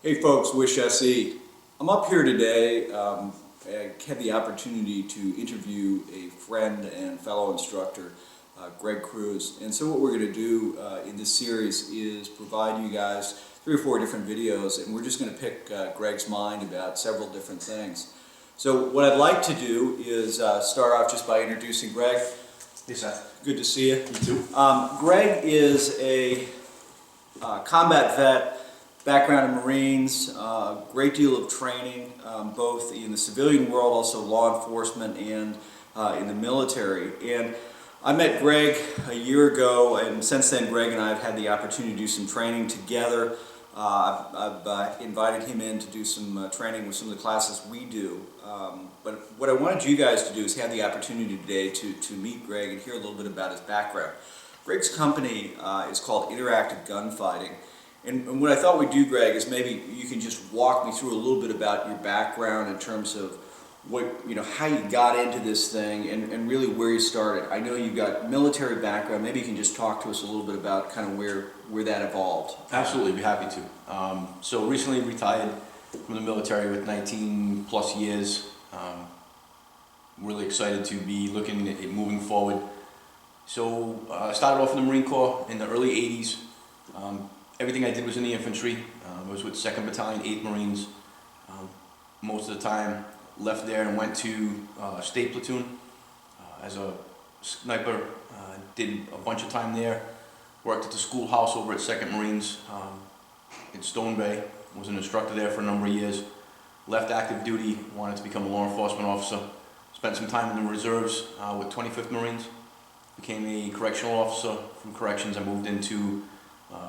Hey folks, Wish SE. I'm up here today. I had the opportunity to interview a friend and fellow instructor, Cruz. And so what we're going to do in this series is provide you guys 3 or 4 different videos, and we're just going to pick Greg's mind about several different things. So what I'd like to do is start off just by introducing Greg. Hey Seth. Good to see you. You too. Greg is a combat vet, background in Marines, great deal of training, both in the civilian world, also law enforcement, and in the military. And I met Greg a year ago, and since then Greg and I have had the opportunity to do some training together. I've invited him in to do some training with some of the classes we do. But what I wanted you guys to do is have the opportunity today to meet Greg and hear a little bit about his background. Greg's company is called Interactive Gunfighting. And what I thought we'd do, Greg, is maybe you can just walk me through a little bit about your background in terms of what, how you got into this thing and really where you started. I know you've got military background. Maybe you can just talk to us a little bit about kind of where that evolved. Absolutely, be happy to. So recently retired from the military with 19 plus years. Really excited to be looking at moving forward. So I started off in the Marine Corps in the early 80s. Everything I did was in the infantry. I was with 2nd Battalion, 8th Marines. Most of the time left there and went to State Platoon as a sniper. Did a bunch of time there. Worked at the schoolhouse over at 2nd Marines in Stone Bay. Was an instructor there for a number of years. Left active duty, wanted to become a law enforcement officer. Spent some time in the reserves with 25th Marines. Became a correctional officer. From corrections I moved into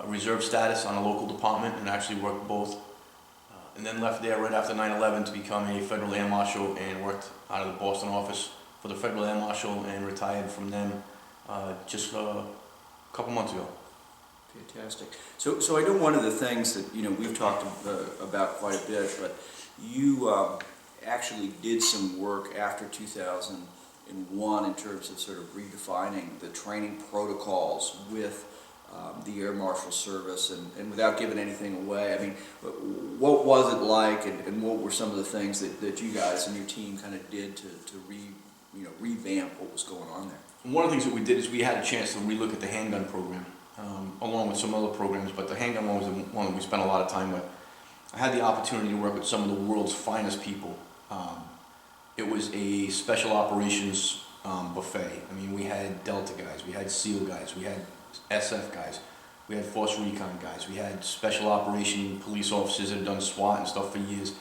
reserve status on a local department and actually worked both. And then left there right after 9/11 to become a federal air marshal and worked out of the Boston office for the federal air marshal and retired from them just a couple months ago. Fantastic. So I know one of the things that we've talked about quite a bit, but you actually did some work after 2001 in terms of sort of redefining the training protocols with the Air Marshal Service, and without giving anything away, I mean, what was it like, and what were some of the things that you guys and your team kind of did to revamp what was going on there? One of the things that we did is we had a chance to relook at the handgun program, along with some other programs, but the handgun one was the one that we spent a lot of time with. I had the opportunity to work with some of the world's finest people. It was a special operations buffet. I mean, we had Delta guys, we had SEAL guys, we had SF guys, we had Force Recon guys, we had special operation police officers that had done SWAT and stuff for years.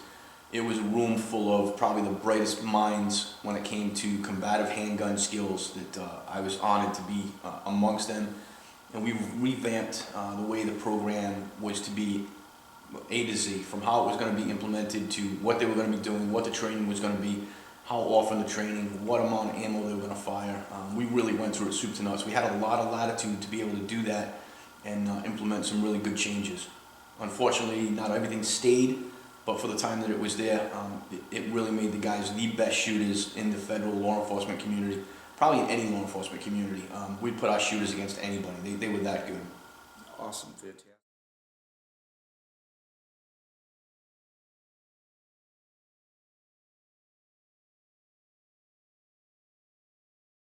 It was a room full of probably the brightest minds when it came to combative handgun skills that I was honored to be amongst them. And we revamped the way the program was to be A to Z, from how it was going to be implemented to what they were going to be doing, what the training was going to be, how often the training, what amount of ammo they were going to fire. We really went through it soup to nuts. We had a lot of latitude to be able to do that and implement some really good changes. Unfortunately, not everything stayed, but for the time that it was there, it really made the guys the best shooters in the federal law enforcement community, probably in any law enforcement community. We'd put our shooters against anybody. They were that good. Awesome, fantastic.